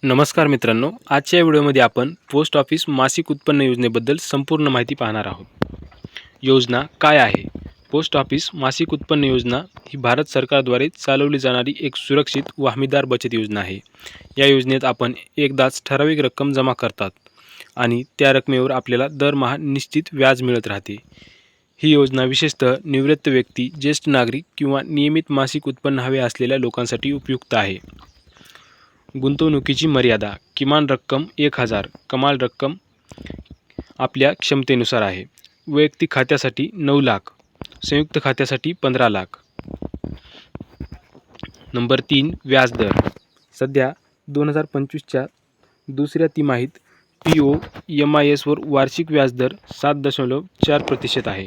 नमस्कार मित्रांनो, आजच्या व्हिडिओमध्ये आपण पोस्ट ऑफिस मासिक उत्पन्न योजनेबद्दल संपूर्ण माहिती पाहणार आहोत. योजना काय आहे? पोस्ट ऑफिस मासिक उत्पन्न योजना ही भारत सरकारद्वारे चालवली जाणारी एक सुरक्षित व हमीदार बचत योजना आहे. या योजनेत आपण एकदाच ठराविक रक्कम जमा करतात आणि त्या रकमेवर आपल्याला दरमहा निश्चित व्याज मिळत राहते. ही योजना विशेषतः निवृत्त व्यक्ती, ज्येष्ठ नागरिक किंवा नियमित मासिक उत्पन्न हवे असलेल्या लोकांसाठी उपयुक्त आहे. गुंतवणुकीची मर्यादा: किमान रक्कम 1000, कमाल रक्कम आपल्या क्षमतेनुसार आहे. वैयक्तिक खात्यासाठी 9 लाख, संयुक्त खात्यासाठी 15 लाख. नंबर 3. व्याजदर. सध्या 2025च्या दुसऱ्या तिमाहीत POMISवर वार्षिक व्याजदर 7.4% आहे.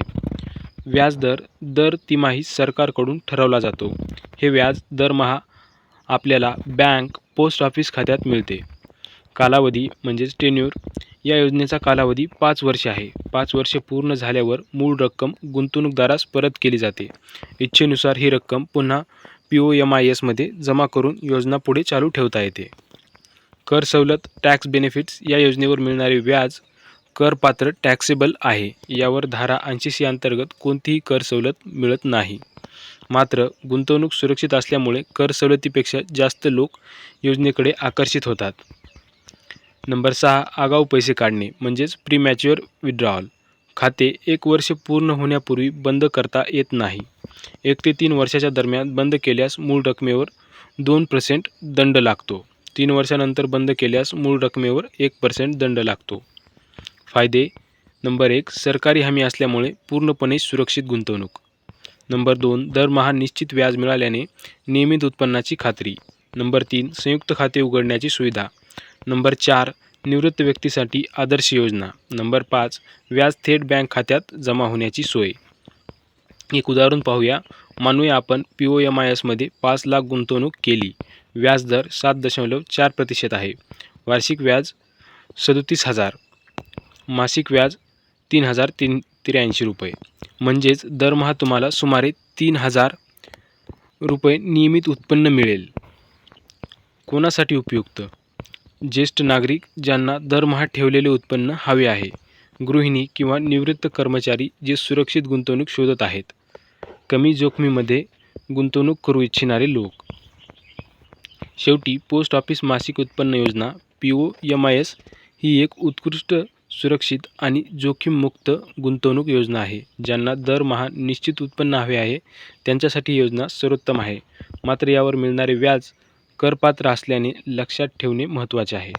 व्याजदर दर तिमाही सरकारकडून ठरवला जातो. हे व्याज दरमहा आपल्याला बँक, पोस्ट ऑफिस खात्यात मिळते. कालावधी म्हणजेच टेन्युअर. या योजनेचा कालावधी 5 वर्षे आहे. 5 वर्षे पूर्ण झाल्यावर मूळ रक्कम गुंतवणूकदारास परत केली जाते. इच्छेनुसार ही रक्कम पुन्हा POMISमध्ये जमा करून योजना पुढे चालू ठेवता येते. कर सवलत, टॅक्स बेनिफिट्स. या योजनेवर मिळणारे व्याज करपात्र टॅक्सेबल आहे. यावर धारा 80C अंतर्गत कोणतीही कर सवलत मिळत नाही. मात्र गुंतवणूक सुरक्षित असल्यामुळे कर सवलतीपेक्षा जास्त लोक योजनेकडे आकर्षित होतात. नंबर 6. आगाऊ पैसे काढणे म्हणजेच प्रीमॅच्युअर विड्रॉवल. खाते 1 वर्ष पूर्ण होण्यापूर्वी बंद करता येत नाही. 1 ते 3 वर्षाच्या दरम्यान बंद केल्यास मूळ रकमेवर 2% दंड लागतो. 3 वर्षानंतर बंद केल्यास मूळ रकमेवर 1% दंड लागतो. फायदे: नंबर 1. सरकारी हमी असल्यामुळे पूर्णपणे सुरक्षित गुंतवणूक. नंबर 2. दरमहा निश्चित व्याज मिळाल्याने नियमित उत्पन्नाची खात्री. नंबर 3. संयुक्त खाते उघडण्याची सुविधा. नंबर 4. निवृत्त व्यक्तीसाठी आदर्श योजना. नंबर 5. व्याज थेट बँक खात्यात जमा होण्याची सोय. एक उदाहरण पाहूया. मानूया आपण POMISमध्ये 5 लाख गुंतवणूक केली. व्याजदर 7.4% आहे. वार्षिक व्याज 37,000. मासिक व्याज 3,083 रुपये. म्हणजेच दरमहा तुम्हाला सुमारे 3,000 रुपये नियमित उत्पन्न मिळेल. कोणासाठी उपयुक्त? ज्येष्ठ नागरिक ज्यांना दरमहा ठेवलेले उत्पन्न हवे आहे. गृहिणी किंवा निवृत्त कर्मचारी जे सुरक्षित गुंतवणूक शोधत आहेत. कमी जोखमीमध्ये गुंतवणूक करू इच्छिणारे लोक. शेवटी पोस्ट ऑफिस मासिक उत्पन्न योजना POMIS ही एक उत्कृष्ट, सुरक्षित आणि जोखीममुक्त गुंतवणूक योजना आहे. ज्यांना दरमहा निश्चित उत्पन्न हवे आहे त्यांच्यासाठी योजना सर्वोत्तम आहे. मात्र यावर मिळणारे व्याज करपात्र असल्याने लक्षात ठेवणे महत्त्वाचे आहे.